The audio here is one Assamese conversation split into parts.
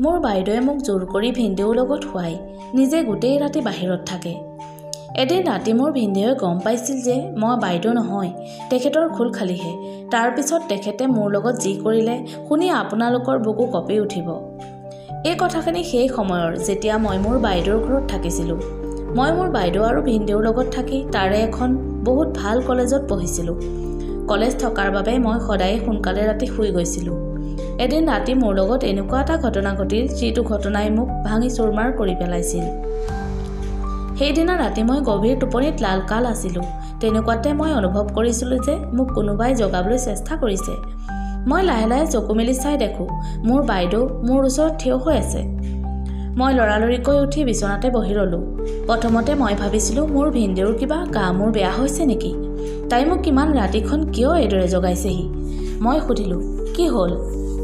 মোৰ বাইদেৱে মোক জোৰ কৰি ভিনদেউৰ লগত শুৱাই নিজে গোটেই ৰাতি বাহিৰত থাকে। এদিন ৰাতি মোৰ ভিনদেউৱে গম পাইছিল যে মই বাইদেউ নহয়, তেখেতৰ খোল খালিহে। তাৰপিছত তেখেতে মোৰ লগত যি কৰিলে শুনি আপোনালোকৰ বুকু কঁপি উঠিব। এই কথাখিনি সেই সময়ৰ যেতিয়া মই মোৰ বাইদেউৰ ঘৰত থাকিছিলোঁ। মই মোৰ বাইদেউ আৰু ভিনদেউৰ লগত থাকি তাৰে এখন বহুত ভাল কলেজত পঢ়িছিলোঁ। কলেজ থকাৰ বাবে মই সদায় সোনকালে ৰাতি শুই গৈছিলোঁ। এদিন ৰাতি মোৰ লগত এনেকুৱা এটা ঘটনা ঘটিল যিটো ঘটনাই মোক ভাঙি চুৰমাৰ কৰি পেলাইছিল। সেইদিনা ৰাতি মই গভীৰ টোপনিত লালকাল আছিলোঁ। তেনেকুৱাতে মই অনুভৱ কৰিছিলোঁ যে মোক কোনোবাই জগাবলৈ চেষ্টা কৰিছে। মই লাহে লাহে চকু মেলি চাই দেখোঁ মোৰ বাইদেউ মোৰ ওচৰত থিয় হৈ আছে। মই লৰালৰিকৈ উঠি বিচনাতে বহি ৰ'লোঁ। প্ৰথমতে মই ভাবিছিলোঁ মোৰ ভিনদেউৰ কিবা গা মূৰ বেয়া হৈছে নেকি। তাই মোক কিমান ৰাতিখন কিয় এইদৰে জগাইছেহি। মই সুধিলোঁ, কি হ'ল?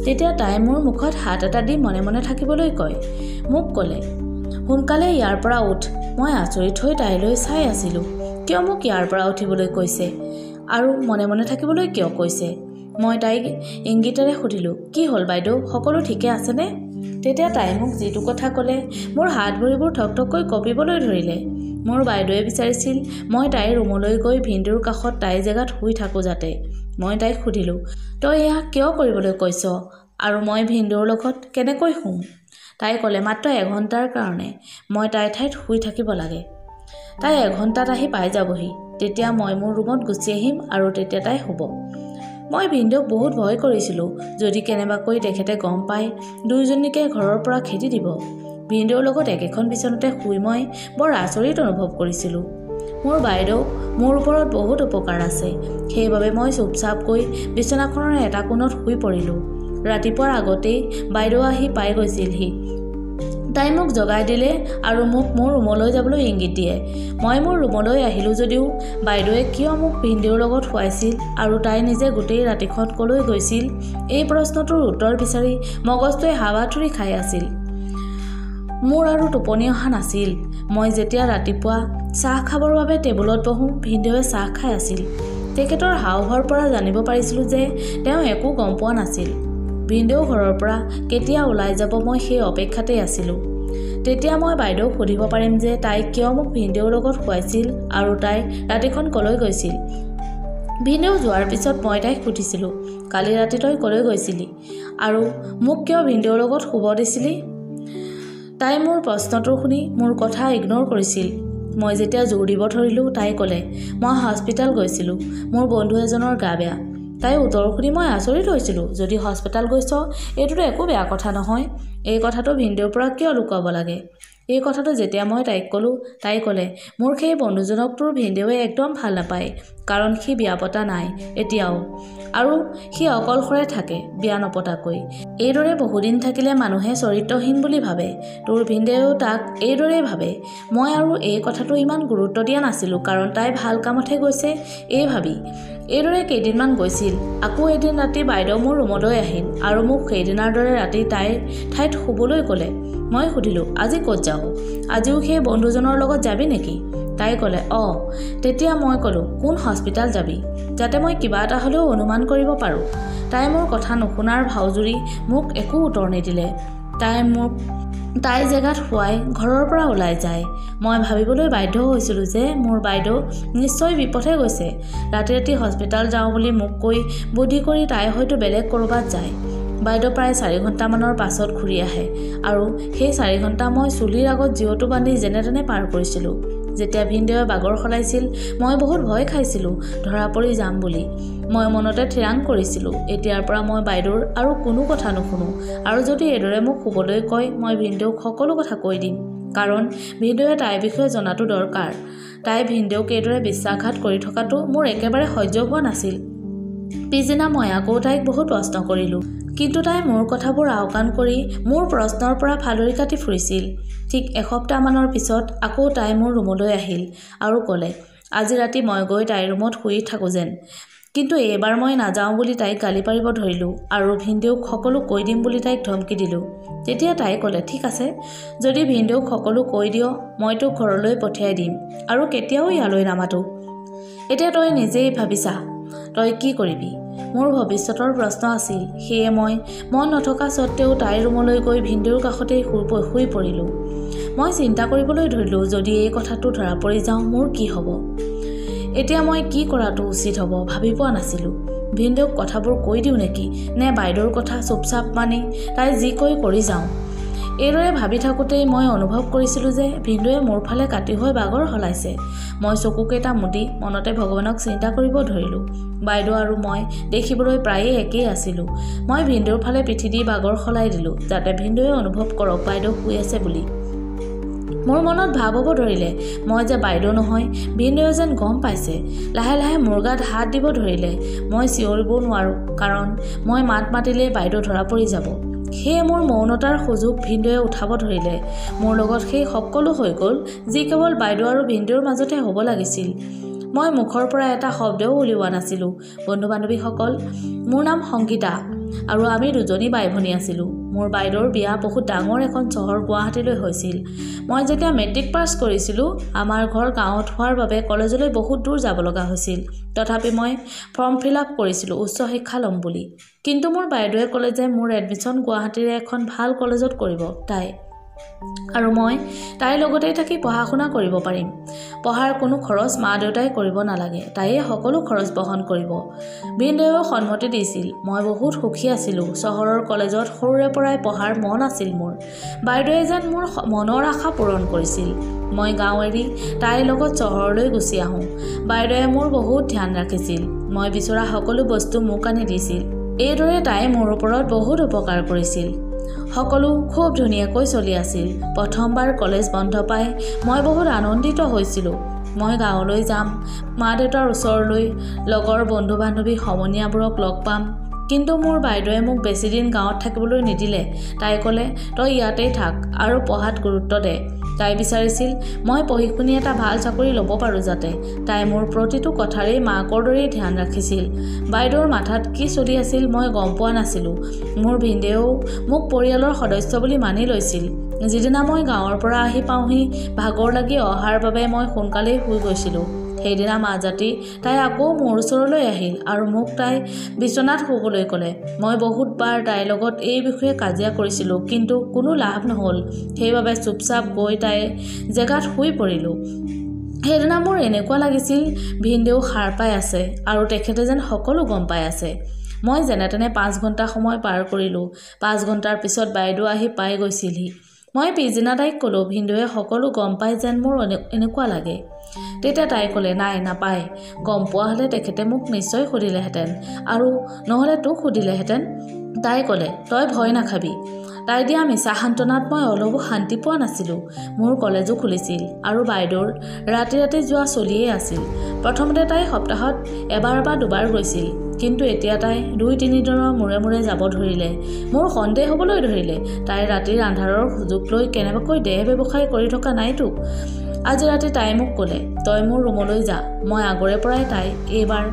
তেতিয়া তাই মোৰ মুখত হাত এটা দি মনে মনে থাকিবলৈ কয়। মোক ক'লে, সোনকালে ইয়াৰ পৰা উঠ। মই আচৰিত হৈ তাইলৈ চাই আছিলোঁ। কিয় মোক ইয়াৰ পৰা উঠিবলৈ কৈছে আৰু মনে মনে থাকিবলৈ কিয় কৈছে? মই তাইক ইংগিতেৰে সুধিলোঁ, কি হ'ল বাইদেউ, সকলো ঠিকে আছেনে? তেতিয়া তাই মোক যিটো কথা ক'লে মোৰ হাত ভৰিবোৰ ঠকঠকৈ কঁপিবলৈ ধৰিলে। মোৰ বাইদেৱে বিচাৰিছিল মই তাইৰ ৰুমলৈ গৈ ভিনদেউৰ কাষত তাইৰ জেগাত শুই থাকোঁ যাতে। মই তাইক সুধিলোঁ, তই এয়া কিয় কৰিবলৈ কৈছ আৰু মই ভিনদেউৰ লগত কেনেকৈ শুম? তাই ক'লে, মাত্ৰ এঘণ্টাৰ কাৰণে মই তাইৰ ঠাইত শুই থাকিব লাগে। তাই এঘণ্টাত আহি পাই যাবহি। তেতিয়া মই মোৰ ৰুমত গুচি আহিম আৰু তেতিয়া তাই শুব। মই ভিনদেউক বহুত ভয় কৰিছিলোঁ। যদি কেনেবাকৈ তেখেতে গম পায় দুয়োজনীকে ঘৰৰ পৰা খেদি দিব। ভিনদেউৰ লগত একেখন বিচনাতে শুই মই বৰ আচৰিত অনুভৱ কৰিছিলোঁ। মোৰ বাইদেউ মোৰ ওপৰত বহুত উপকাৰ আছে। সেইবাবে মই চুপচাপ গৈ বিচনাখনৰ এটা কোণত শুই পৰিলোঁ। ৰাতিপুৱাৰ আগতেই বাইদেউ আহি পাই গৈছিলহি। তাই মোক জগাই দিলে আৰু মোক মোৰ ৰুমলৈ যাবলৈ ইংগিত দিয়ে। মই মোৰ ৰুমলৈ আহিলোঁ যদিও বাইদেৱে কিয় মোক ভিনদেউৰ লগত শুৱাইছিল আৰু তাই নিজে গোটেই ৰাতিখন কলৈ গৈছিল, এই প্ৰশ্নটোৰ উত্তৰ বিচাৰি মগজটোৱে হাবাথুৰি খাই আছিল। মোৰ আৰু টোপনি অহা নাছিল। মই যেতিয়া ৰাতিপুৱা চাহ খাবৰ বাবে টেবুলত বহোঁ, ভিনদেউৱে চাহ খাই আছিল। তেখেতৰ হাওঁফাওঁৰ পৰা জানিব পাৰিছিলোঁ যে তেওঁ একো গম পোৱা নাছিল। ভিনদেউ ঘৰৰ পৰা কেতিয়া ওলাই যাব মই সেই অপেক্ষাতেই আছিলোঁ। তেতিয়া মই বাইদেউক সুধিব পাৰিম যে তাই কিয় মোক ভিনদেউৰ লগত শুৱাইছিল আৰু তাই ৰাতিখন কলৈ গৈছিল। ভিনদেউ যোৱাৰ পিছত মই তাইক সুধিছিলোঁ, কালি ৰাতি তই কলৈ গৈছিলি আৰু মোক কিয় ভিনদেউৰ লগত শুব দিছিলি? তাই মোৰ প্ৰশ্নটো শুনি মোৰ কথা ইগন'ৰ কৰিছিল। মই যেতিয়া জোৰ দিব ধৰিলোঁ তাই ক'লে, মই হস্পিটেল গৈছিলোঁ, মোৰ বন্ধু এজনৰ গা বেয়া। তাইৰ উত্তৰ শুনি মই আচৰিত হৈছিলোঁ। যদি হস্পিটেল গৈছ এইটোতো একো বেয়া কথা নহয়। এই কথাটো ভিনদেউৰ পৰা কিয় লুকুৱাব লাগে? এই কথাটো যেতিয়া মই তাইক ক'লোঁ তাই ক'লে, মোৰ সেই বন্ধুজনক তোৰ ভিনদেউৱে একদম ভাল নাপায়, কাৰণ সি বিয়া পতা নাই এতিয়াও আৰু সি অকলশৰে থাকে বিয়া নপতাকৈ। এইদৰে বহুদিন থাকিলে মানুহে চৰিত্ৰহীন বুলি ভাবে। তোৰ ভিনদেউও তাক এইদৰেই ভাবে। মই আৰু এই কথাটো ইমান গুৰুত্ব দিয়া নাছিলোঁ, কাৰণ তাই ভাল কামতহে গৈছে এই ভাবি। এইদৰে কেইদিনমান গৈছিল। আকৌ এদিন ৰাতি বাইদেউ মোৰ ৰুমলৈ আহিল আৰু মোক সেইদিনাৰ দৰে ৰাতি তাইৰ ঠাইত শুবলৈ ক'লে। মই সুধিলোঁ, আজি ক'ত যাওঁ? আজিও সেই বন্ধুজনৰ লগত যাবি নেকি? তাই ক'লে, অঁ। তেতিয়া মই ক'লোঁ, কোন হস্পিটেল যাবি, যাতে মই কিবা এটা হ'লেও অনুমান কৰিব পাৰোঁ। তাই মোৰ কথা নুশুনাৰ ভাওজুৰি মোক একো উত্তৰ নিদিলে। তাই জেগাত শুৱাই ঘৰৰ পৰা ওলাই যায়। মই ভাবিবলৈ বাধ্য হৈছিলোঁ যে মোৰ বাইদেউ নিশ্চয় বিপথে গৈছে। ৰাতি ৰাতি হস্পিটেল যাওঁ বুলি মোক কৈ বুদ্ধি কৰি তাই হয়তো বেলেগ ক'ৰবাত যায়। বাইদেউ প্ৰায় 4 ঘণ্টামানৰ পাছত ঘূৰি আহে আৰু সেই 4 ঘণ্টা মই চুলিৰ আগত জিঅ'টো বান্ধি যেনে তেনে পাৰ কৰিছিলোঁ। যেতিয়া ভিনদেউৱে বাগৰ সলাইছিল মই বহুত ভয় খাইছিলোঁ ধৰা পৰি যাম বুলি। মই মনতে ঠিৰাং কৰিছিলোঁ, এতিয়াৰ পৰা মই বাইদেউৰ আৰু কোনো কথা নুশুনো আৰু যদি এইদৰে মোক শুবলৈ কয় মই ভিনদেউক সকলো কথা কৈ দিম, কাৰণ ভিনদেউৱে তাইৰ বিষয়ে জনাটো দৰকাৰ। তাই ভিনদেউক এইদৰে বিশ্বাসঘাত কৰি থকাটো মোৰ একেবাৰে সহ্য হোৱা নাছিল। পিছদিনা মই আকৌ তাইক বহুত প্ৰশ্ন কৰিলোঁ, কিন্তু তাই মোৰ কথাবোৰ আওকাণ কৰি মোৰ প্ৰশ্নৰ পৰা ফালৰি কাটি ফুৰিছিল। ঠিক এসপ্তাহমানৰ পিছত আকৌ তাই মোৰ ৰুমলৈ আহিল আৰু ক'লে, আজি ৰাতি মই গৈ তাইৰ ৰুমত শুই থাকোঁ যেন। কিন্তু এইবাৰ মই নাযাওঁ বুলি তাইক গালি পাৰিব ধৰিলোঁ আৰু ভিনদেউক সকলো কৈ দিম বুলি তাইক ধমকি দিলোঁ। তেতিয়া তাই ক'লে, ঠিক আছে, যদি ভিনদেউক সকলো কৈ দিয় মই তোক ঘৰলৈ পঠিয়াই দিম আৰু কেতিয়াও ইয়ালৈ নামাতো। এতিয়া তই নিজেই ভাবিছা তই কি কৰিবি। মোৰ ভৱিষ্যতৰ প্ৰশ্ন আছিল। সেয়ে মই মন নথকা স্বত্তেও তাইৰ ৰুমলৈ গৈ ভিনদেউৰ কাষতেই শুই পৰিলোঁ। মই চিন্তা কৰিবলৈ ধৰিলোঁ, যদি এই কথাটো ধৰা পৰি যাওঁ মোৰ কি হ'ব। এতিয়া মই কি কৰাটো উচিত হ'ব ভাবি পোৱা নাছিলোঁ। ভিনদেউক কথাবোৰ কৈ দিওঁ নেকি, নে বাইদেউৰ কথা চুপচাপ মানি তাই যি কৈ কৰি যাওঁ। এইদৰে ভাবি থাকোঁতেই মই অনুভৱ কৰিছিলোঁ যে ভিনদেউৱে মোৰ ফালে কাটি হৈ বাগৰ সলাইছে। মই চকুকেইটা মুদি মনতে ভগৱানক চিন্তা কৰিব ধৰিলোঁ। বাইদেউ আৰু মই দেখিবলৈ প্ৰায়ে একেই আছিলোঁ। মই ভিনদেউৰ ফালে পিঠি দি বাগৰ সলাই দিলোঁ, যাতে ভিনদেউৱে অনুভৱ কৰক বাইদেউ শুই আছে বুলি। মোৰ মনত ভাৱ হ'ব ধৰিলে মই যে বাইদেউ নহয়, ভিনদেউৱে যেন গম পাইছে। লাহে লাহে মোৰ গাত হাত দিব ধৰিলে। মই চিঞৰিবও নোৱাৰোঁ, কাৰণ মই মাত মাতিলেই বাইদেউ ধৰা পৰি যাব। সেয়ে মোৰ মৌনতাৰ সুযোগ ভিনদেউৱে উঠাব ধৰিলে। মোৰ লগত সেই সকলো হৈ গ'ল যি কেৱল বাইদেউ আৰু ভিনদেউৰ মাজতে হ'ব লাগিছিল। মই মুখৰ পৰা এটা শব্দও উলিওৱা নাছিলোঁ। বন্ধু বান্ধৱীসকল, মোৰ নাম সংগীতা আৰু আমি দুজনী বাই ভনী আছিলোঁ। মোৰ বাইদেউৰ বিয়া বহুত ডাঙৰ এখন চহৰ গুৱাহাটীলৈ হৈছিল। মই যেতিয়া মেট্ৰিক পাছ কৰিছিলোঁ, আমাৰ ঘৰ গাঁৱত হোৱাৰ বাবে কলেজলৈ বহুত দূৰ যাব লগা হৈছিল। তথাপি মই ফৰ্ম ফিল আপ কৰিছিলোঁ উচ্চ শিক্ষা ল'ম বুলি। কিন্তু মোৰ বাইদেউৱে ক'লে যে মোৰ এডমিশ্যন গুৱাহাটীৰে এখন ভাল কলেজত কৰিব তাই, আৰু মই তাইৰ লগতেই থাকি পঢ়া শুনা কৰিব পাৰিম। পঢ়াৰ কোনো খৰচ মা দেউতাই কৰিব নালাগে, তাইয়ে সকলো খৰচ বহন কৰিব। ভিনদেউৱেও সন্মতি দিছিল। মই বহুত সুখী আছিলোঁ। চহৰৰ কলেজত সৰুৰে পৰাই পঢ়াৰ মন আছিল মোৰ। বাইদেউৱে যেন মোৰ মনৰ আশা পূৰণ কৰিছিল। মই গাঁও এৰি তাইৰ লগত চহৰলৈ গুচি আহোঁ। বাইদেউৱে মোৰ বহুত ধ্যান ৰাখিছিল। মই বিচৰা সকলো বস্তু মোক আনি দিছিল। এইদৰে তাই মোৰ ওপৰত বহুত উপকাৰ কৰিছিল। সকলো খুব ধুনীয়াকৈ চলি আছিল। প্ৰথমবাৰ কলেজ বন্ধ পাই মই বহুত আনন্দিত হৈছিলোঁ। মই গাঁৱলৈ যাম, মা দেউতাৰ ওচৰলৈ, লগৰ বন্ধু বান্ধৱী সমনীয়াবোৰক লগ পাম। কিন্তু মোৰ বাইদেউৱে মোক বেছিদিন গাঁৱত থাকিবলৈ নিদিলে। তাই ক'লে, তই ইয়াতেই থাক আৰু পঢ়াত গুৰুত্ব দে। তাই বিচাৰিছিল মই পঢ়ি শুনি এটা ভাল চাকৰি ল'ব পাৰোঁ যাতে। তাই মোৰ প্ৰতিটো কথাৰেই মাকৰ দৰেই ধ্যান ৰাখিছিল। বাইদেউৰ মাথাত কি চলি আছিল মই গম পোৱা নাছিলোঁ। মোৰ ভিনদেউও মোক পৰিয়ালৰ সদস্য বুলি মানি লৈছিল। যিদিনা মই গাঁৱৰ পৰা আহি পাওঁহি, ভাগৰ লাগি অহাৰ বাবে মই সোনকালেই শুই গৈছিলোঁ। সেইদিনা মাজৰাতি তাই আকৌ মোৰ ওচৰলৈ আহিল আৰু মোক তাই বিচনাত শুবলৈ ক'লে। মই বহুতবাৰ তাইৰ লগত এই বিষয়ে কাজিয়া কৰিছিলোঁ, কিন্তু কোনো লাভ নহ'ল। সেইবাবে চুপচাপ গৈ তাইৰ জেগাত শুই পৰিলোঁ। সেইদিনা মোৰ এনেকুৱা লাগিছিল ভিনদেউ সাৰ পাই আছে আৰু তেখেতে যেন সকলো গম পাই আছে। মই যেনে তেনে 5 ঘণ্টা সময় পাৰ কৰিলোঁ। 5 ঘণ্টাৰ পিছত বাইদেউ আহি পাই গৈছিলহি। মই পিছদিনা তাইক ক'লোঁ, ভিনদেউৱে সকলো গম পাই যেন মোৰ এনেকুৱা লাগে। তেতিয়া তাই ক'লে, নাই নাপায়। গম পোৱা হ'লে তেখেতে মোক নিশ্চয় সুধিলেহেঁতেন, আৰু নহ'লে তোক সুধিলেহেঁতেন। তাই ক'লে, তই ভয় নাখাবি। তাই দিয়া মিছা সান্তনাত মই অলপো শান্তি পোৱা নাছিলোঁ। মোৰ কলেজো খুলিছিল আৰু বাইদেউৰ ৰাতি ৰাতি যোৱা চলিয়েই আছিল। প্ৰথমতে তাই সপ্তাহত এবাৰ বা দুবাৰ গৈছিল, কিন্তু এতিয়া তাই 2-3 দিনৰ মূৰে মূৰে যাব ধৰিলে। মোৰ সন্দেহ হ'বলৈ ধৰিলে। তাই ৰাতিৰ আন্ধাৰৰ সুযোগ লৈ কেনেবাকৈ দেহ ব্যৱসায় কৰি থকা নাইতো। আজি ৰাতি তাই মোক ক'লে, তই মোৰ ৰুমলৈ যা। মই আগৰে পৰাই তাই এইবাৰ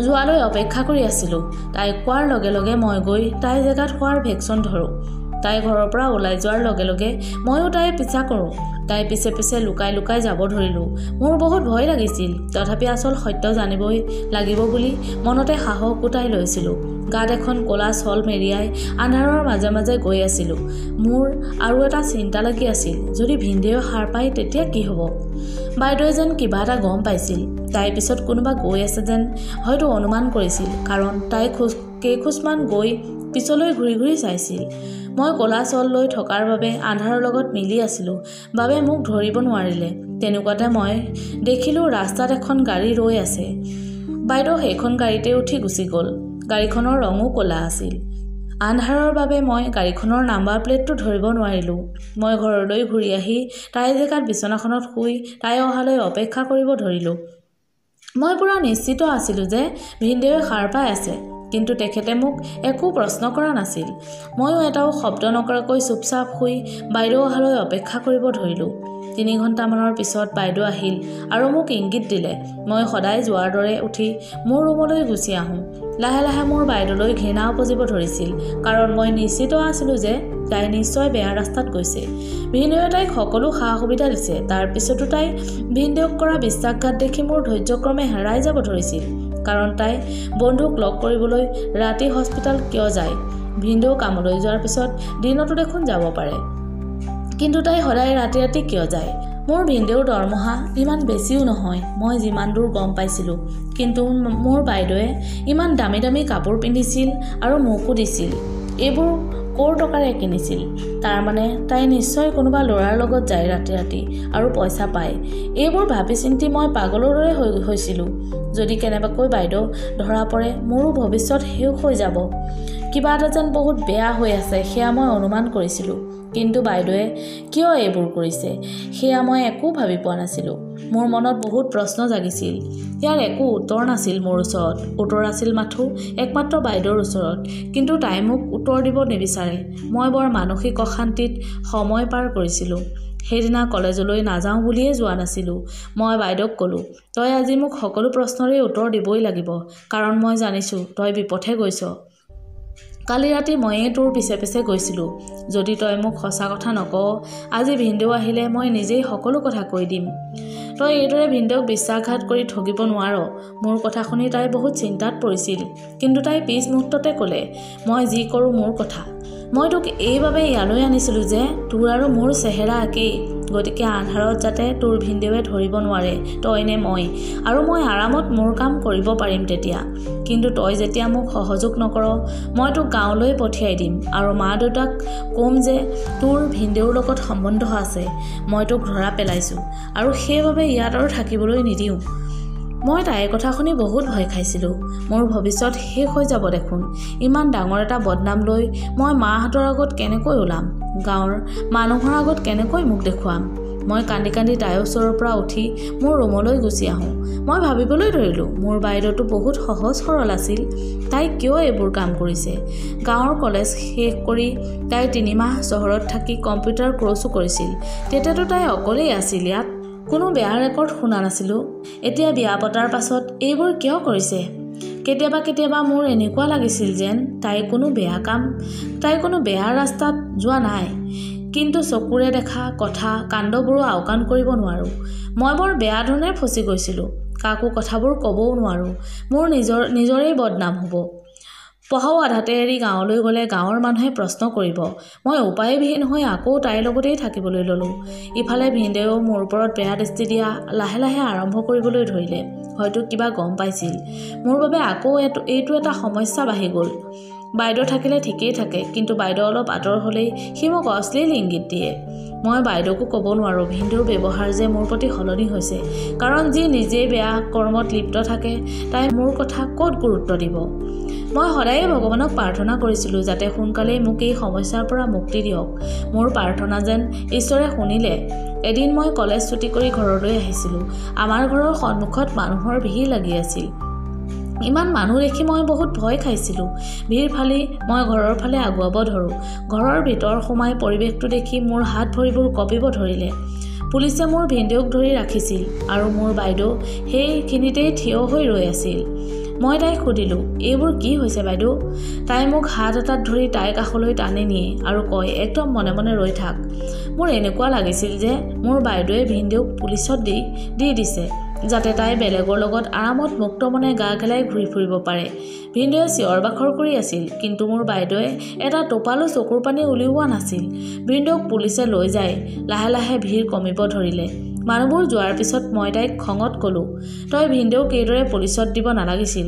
যোৱালৈ অপেক্ষা কৰি আছিলোঁ। তাই কোৱাৰ লগে লগে মই গৈ তাই জেগাত শোৱাৰ ভেকচন ধৰোঁ। তাই ঘৰৰ পৰা ওলাই যোৱাৰ লগে লগে ময়ো তাইৰ পিছা কৰোঁ। তাই পিছে পিছে লুকাই লুকাই যাব ধৰিলোঁ। মোৰ বহুত ভয় লাগিছিল, তথাপি আচল সত্য জানিবই লাগিব বুলি মনতে সাহস গোটাই লৈছিলোঁ। গাত এখন ক'লা চল মেৰিয়াই আন্ধাৰৰ মাজে মাজে গৈ আছিলোঁ। মোৰ আৰু এটা চিন্তা লাগি আছিল, যদি ভিনদেউৱে সাৰ পায় তেতিয়া কি হ'ব। বাইদেউৱে যেন কিবা এটা গম পাইছিল। তাইৰ পিছত কোনোবা গৈ আছে যেন হয়তো অনুমান কৰিছিল, কাৰণ তাই কেইখোজমান গৈ পিছলৈ ঘূৰি ঘূৰি চাইছিল। মই ক'লা চল লৈ থকাৰ বাবে আন্ধাৰৰ লগত মিলি আছিলোঁ বাবে মোক ধৰিব নোৱাৰিলে। তেনেকুৱাতে মই দেখিলোঁ ৰাস্তাত এখন গাড়ী ৰৈ আছে। বাইদেউ সেইখন গাড়ীতে উঠি গুচি গ'ল। গাড়ীখনৰ ৰঙো ক'লা আছিল। আন্ধাৰৰ বাবে মই গাড়ীখনৰ নাম্বাৰ প্লেটটো ধৰিব নোৱাৰিলোঁ। মই ঘৰলৈ ঘূৰি আহি তাইৰ জেগাত বিচনাখনত শুই তাই অহালৈ অপেক্ষা কৰিব ধৰিলোঁ। মই পূৰা নিশ্চিত আছিলোঁ যে ভিনদেউৱে সাৰ পাই আছে, কিন্তু তেখেতে মোক একো প্ৰশ্ন কৰা নাছিল। ময়ো এটাও শব্দ নকৰাকৈ চুপচাপ শুই বাইদেউ অহালৈ অপেক্ষা কৰিব ধৰিলোঁ। 3 ঘণ্টামানৰ পিছত বাইদেউ আহিল আৰু মোক ইংগিত দিলে। মই সদায় যোৱাৰ দৰে উঠি মোৰ ৰুমলৈ গুচি আহোঁ। লাহে লাহে মোৰ বাইদেউলৈ ঘৃণা উপজিব ধৰিছিল, কাৰণ মই নিশ্চিত আছিলোঁ যে তাই নিশ্চয় বেয়া ৰাস্তাত গৈছে। ভিনদেউৱে তাইক সকলো সা সুবিধা দিছে। তাৰ পিছতো তাই ভিনদেউক কৰা বিশ্বাসঘাত দেখি মোৰ ধৈৰ্যক্ৰমে হেৰাই যাব ধৰিছিল। কাৰণ তাই বন্ধুক লগ কৰিবলৈ ৰাতি হস্পিটেল কিয় যায় ভিনদেউ কামলৈ যোৱাৰ পিছত দিনতো দেখোন যাব পাৰে কিন্তু তাই সদায় ৰাতি ৰাতি কিয় যায় মোৰ ভিনদেউৰ দৰমহা ইমান বেছিও নহয় মই যিমান দূৰ গম পাইছিলোঁ কিন্তু মোৰ বাইদেৱে ইমান দামী দামী কাপোৰ পিন্ধিছিল আৰু মোকো দিছিল এইবোৰ ক'ৰ টকাৰে কিনিছিল তাৰ মানে তাই নিশ্চয় কোনোবা ল'ৰাৰ লগত যায় ৰাতি ৰাতি আৰু পইচা পায় এইবোৰ ভাবি চিন্তি মই পাগলৰ দৰে হৈছিলোঁ যদি কেনেবাকৈ বাইদেউ ধৰা পৰে মোৰো ভৱিষ্যত শেষ হৈ যাব কিবা এটা যেন বহুত বেয়া হৈ আছে সেয়া মই অনুমান কৰিছিলোঁ কিন্তু বাইদেৱে কিয় এইবোৰ কৰিছে সেয়া মই একো ভাবি পোৱা নাছিলোঁ মোৰ মনত বহুত প্ৰশ্ন জাগিছিল ইয়াৰ একো উত্তৰ নাছিল মোৰ ওচৰত উত্তৰ আছিল মাথো একমাত্ৰ বাইদেউৰ ওচৰত কিন্তু তাই মোক উত্তৰ দিব নিবিচাৰে মই বৰ মানসিক অশান্তিত সময় পাৰ কৰিছিলোঁ সেইদিনা কলেজলৈ নাযাওঁ বুলিয়ে যোৱা নাছিলোঁ মই বাইদেউক ক'লোঁ তই আজি মোক সকলো প্ৰশ্নৰে উত্তৰ দিবই লাগিব কাৰণ মই জানিছোঁ তই বিপথে গৈছ কালি ৰাতি ময়ে তোৰ পিছে পিছে গৈছিলোঁ যদি তই মোক সঁচা কথা নকওঁ আজি ভিনদেউ আহিলে মই নিজেই সকলো কথা কৈ দিম তই এইদৰে ভিনদেউক বিশ্বাসঘাত কৰি ঠগিব নোৱাৰ মোৰ কথা শুনি তাই বহুত চিন্তাত পৰিছিল কিন্তু তাই পিছ মুহূৰ্ততে ক'লে মই যি কৰোঁ মোৰ কথা মই তোক এইবাবে ইয়ালৈ আনিছিলোঁ যে তোৰ আৰু মোৰ চেহেৰা একেই গতিকে আন্ধাৰত যাতে তোৰ ভিনদেউৱে ধৰিব নোৱাৰে তই নে মই আৰু মই আৰামত মোৰ কাম কৰিব পাৰিম তেতিয়া কিন্তু তই যেতিয়া মোক সহযোগ নকৰ মই তোক গাঁৱলৈ পঠিয়াই দিম আৰু মা দেউতাক ক'ম যে তোৰ ভিনদেউৰ লগত সম্বন্ধ আছে মই তোক ধৰা পেলাইছোঁ আৰু সেইবাবে ইয়াত আৰু থাকিবলৈ নিদিওঁ মই তাইৰ কথা শুনি বহুত ভয় খাইছিলোঁ মোৰ ভৱিষ্যত শেষ হৈ যাব দেখোন ইমান ডাঙৰ এটা বদনাম লৈ মই মাহঁতৰ আগত কেনেকৈ ওলাম গাঁৱৰ মানুহৰ আগত কেনেকৈ মুখ দেখুৱাম মই কান্দি কান্দি তাইৰ ওচৰৰ পৰা উঠি মোৰ ৰুমলৈ গুচি আহোঁ মই ভাবিবলৈ ধৰিলোঁ মোৰ বাইদেউটো বহুত সহজ সৰল আছিল তাই কিয় এইবোৰ কাম কৰিছে গাঁৱৰ কলেজ শেষ কৰি তাই 3 মাহ চহৰত থাকি কম্পিউটাৰ কোৰ্ছো কৰিছিল তেতিয়াতো তাই অকলেই আছিল ইয়াত কোনো বেয়া ৰেকৰ্ড শুনা নাছিলোঁ এতিয়া বিয়া পতাৰ পাছত এইবোৰ কিয় কৰিছে কেতিয়াবা কেতিয়াবা মোৰ এনেকুৱা লাগিছিল যেন তাই কোনো বেয়া ৰাস্তাত যোৱা নাই কিন্তু চকুৰে দেখা কথা কাণ্ডবোৰো আওকাণ কৰিব নোৱাৰোঁ মই বৰ বেয়া ধৰণে ফচি গৈছিলোঁ কাকো কথাবোৰ ক'বও নোৱাৰোঁ মোৰ নিজৰেই বদনাম হ'ব পঢ়াও আধাতে এৰি গাঁৱলৈ গ'লে গাঁৱৰ মানুহে প্ৰশ্ন কৰিব মই উপায়বিহীন হৈ আকৌ তাইৰ লগতেই থাকিবলৈ ল'লোঁ ইফালে ভিনদেৱেও মোৰ ওপৰত বেয়া দৃষ্টি দিয়া লাহে লাহে আৰম্ভ কৰিবলৈ ধৰিলে হয়তো কিবা গম পাইছিল মোৰ বাবে আকৌ এইটো এটা সমস্যা বাঢ়ি গ'ল বাইদেউ থাকিলে ঠিকেই থাকে কিন্তু বাইদেউ অলপ আঁতৰ হ'লেই সি মোক অশ্লীল ইংগিত দিয়ে মই বাইদেউকো ক'ব নোৱাৰোঁ ভিনদেউৰ ব্যৱহাৰ যে মোৰ প্ৰতি সলনি হৈছে কাৰণ যি নিজেই বেয়া কৰ্মত লিপ্ত থাকে তাই মোৰ কথা ক'ত গুৰুত্ব দিব মই সদায়ে ভগৱানক প্ৰাৰ্থনা কৰিছিলোঁ যাতে সোনকালেই মোক এই সমস্যাৰ পৰা মুক্তি দিয়ক মোৰ প্ৰাৰ্থনা যেন ঈশ্বৰে শুনিলে এদিন মই কলেজ ছুটি কৰি ঘৰলৈ আহিছিলোঁ আমাৰ ঘৰৰ সন্মুখত মানুহৰ ভিৰ লাগি আছিল ইমান মানুহ দেখি মই বহুত ভয় খাইছিলোঁ ভিৰ ফালি মই ঘৰৰ ফালে আগুৱাব ধৰোঁ ঘৰৰ ভিতৰ সোমাই পৰিৱেশটো দেখি মোৰ হাত ভৰিবোৰ কঁপিব ধৰিলে পুলিচে মোৰ ভিনদেউক ধৰি ৰাখিছিল আৰু মোৰ বাইদেউ সেইখিনিতেই থিয় হৈ ৰৈ আছিল মই তাইক সুধিলোঁ এইবোৰ কি হৈছে বাইদেউ তাই মোক হাত এটাত ধৰি তাইৰ কাষলৈ টানি নিয়ে আৰু কয় একদম মনে মনে ৰৈ থাক মোৰ এনেকুৱা লাগিছিল যে মোৰ বাইদেৱে ভিনদেউক পুলিচত দি দিছে যাতে তাই বেলেগৰ লগত আৰামত মুক্ত মনে গা ঘেলাই ঘূৰি ফুৰিব পাৰে ভিনদেউৱে চিঞৰ বাখৰ কৰি আছিল কিন্তু মোৰ বাইদেৱে এটা টোপালো চকুৰ পানী উলিওৱা নাছিল ভিনদেউক পুলিচে লৈ যায় লাহে লাহে ভিৰ কমিব ধৰিলে মানুহবোৰ যোৱাৰ পিছত মই তাইক খঙত ক'লোঁ তই ভিনদেউক এইদৰে পুলিচত দিব নালাগিছিল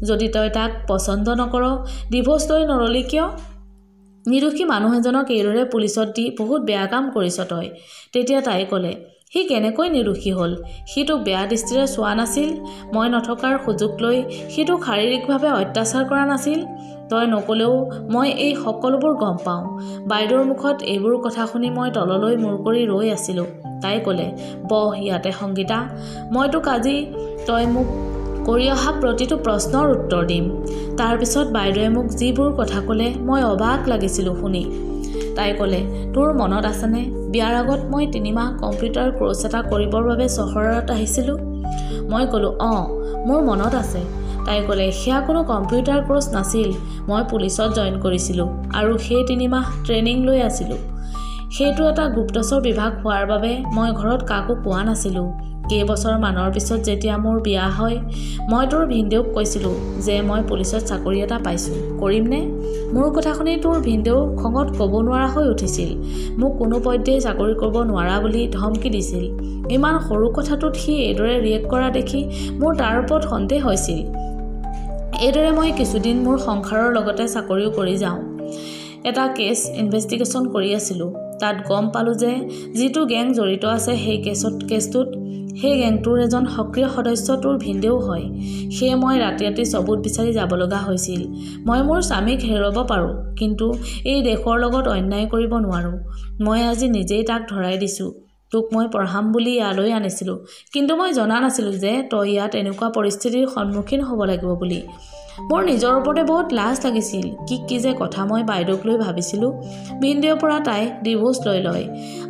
যদি তই তাক পচন্দ নকৰ ডিভোৰ্চ লৈ নৰলি কিয় নিৰুখী মানুহ এজনক এইদৰে পুলিচত দি বহুত বেয়া কাম কৰিছ তই তেতিয়া তাই ক'লে সি কেনেকৈ নিৰুখী হ'ল সি তোক বেয়া দৃষ্টিৰে চোৱা নাছিল মই নথকাৰ সুযোগ লৈ সি তোক শাৰীৰিকভাৱে অত্যাচাৰ কৰা নাছিল তই নকলেও মই এই সকলোবোৰ গম পাওঁ বাইদেউৰ মুখত এইবোৰ কথা শুনি মই তললৈ মূৰ কৰি ৰৈ আছিলোঁ তাই ক'লে বহ ইয়াতে সংগীতা মই তোক আজি তই মোক কৰি অহা প্ৰতিটো প্ৰশ্নৰ উত্তৰ দিম তাৰপিছত বাইদেৱে মোক যিবোৰ কথা ক'লে মই অবাক লাগিছিলোঁ শুনি তাই ক'লে তোৰ মনত আছেনে বিয়াৰ আগত মই 3 মাহ কম্পিউটাৰ কোৰ্ছ এটা কৰিবৰ বাবে চহৰত আহিছিলোঁ মই ক'লোঁ অঁ মোৰ মনত আছে তাই ক'লে সেয়া কোনো কম্পিউটাৰ কোৰ্ছ নাছিল মই পুলিচত জইন কৰিছিলোঁ আৰু সেই 3 মাহ ট্ৰেইনিং লৈ আছিলোঁ সেইটো এটা গুপ্তচৰ বিভাগ হোৱাৰ বাবে মই ঘৰত কাকো কোৱা নাছিলোঁ কেইবছৰমানৰ পিছত যেতিয়া মোৰ বিয়া হয় মই তোৰ ভিনদেউক কৈছিলোঁ যে মই পুলিচত চাকৰি এটা পাইছোঁ, কৰিমনে? মোৰ কথা শুনি তোৰ ভিনদেউ খঙত ক'ব নোৱাৰা হৈ উঠিছিল। মোক কোনোপধ্যেই চাকৰি কৰিব নোৱাৰা বুলি ধমকি দিছিল। ইমান সৰু কথাটোত সি এইদৰে ৰিয়েক্ট কৰা দেখি মোৰ তাৰ ওপৰত সন্দেহ হৈছিল। এইদৰে মই কিছুদিন মোৰ সংসাৰৰ লগতে চাকৰিও কৰি যাওঁ। এটা কেছ ইনভেষ্টিগেশ্যন কৰি আছিলোঁ। তাত গম পালোঁ যে যিটো গেং জড়িত আছে সেই কেছটোত সেই গেংটোৰ এজন সক্ৰিয় সদস্য তোৰ ভিনদেউ হয়। সেয়ে মই ৰাতি ৰাতি চবুত বিচাৰি যাব লগা হৈছিল। মই মোৰ স্বামীক হেৰুৱাব পাৰোঁ, কিন্তু এই দেশৰ লগত অন্যায় কৰিব নোৱাৰোঁ। মই আজি নিজেই তাক ধৰাই দিছোঁ। তোক মই পঢ়াম বুলি ইয়ালৈ আনিছিলোঁ, কিন্তু মই জনা নাছিলোঁ যে তই ইয়াত এনেকুৱা পৰিস্থিতিৰ সন্মুখীন হ'ব লাগিব বুলি। মোৰ নিজৰ ওপৰতে বহুত লাজ লাগিছিল। কি যে কথা মই বাইদেউক লৈ ভাবিছিলোঁ। ভিনদেউৰ পৰা তাই ডিভোৰ্চ লৈ লয়।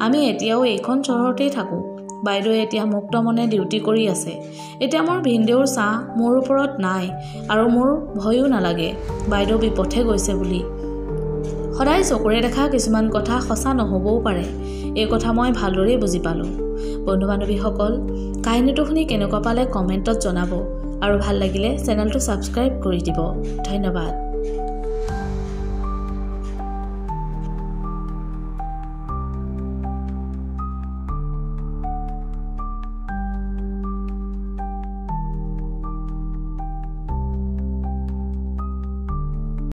আমি এতিয়াও এইখন চহৰতেই থাকোঁ। বাইদেৱে এতিয়া মুক্ত মনে ডিউটি কৰি আছে। এতিয়া মোৰ ভিনদেউৰ ছাঁ মোৰ ওপৰত নাই আৰু মোৰ ভয়ো নালাগে বাইদেউ বিপথে গৈছে বুলি। সদায় চকুৰে দেখা কিছুমান কথা সঁচা নহ'বও পাৰে। এই কথা মই ভালদৰেই বুজি পালোঁ। বন্ধু বান্ধৱীসকল, কাহিনীটো শুনি কেনেকুৱা পালে কমেণ্টত জনাব আৰু ভাল লাগিলে চেনেলটো ছাবস্ক্ৰাইব কৰি দিব। ধন্যবাদ।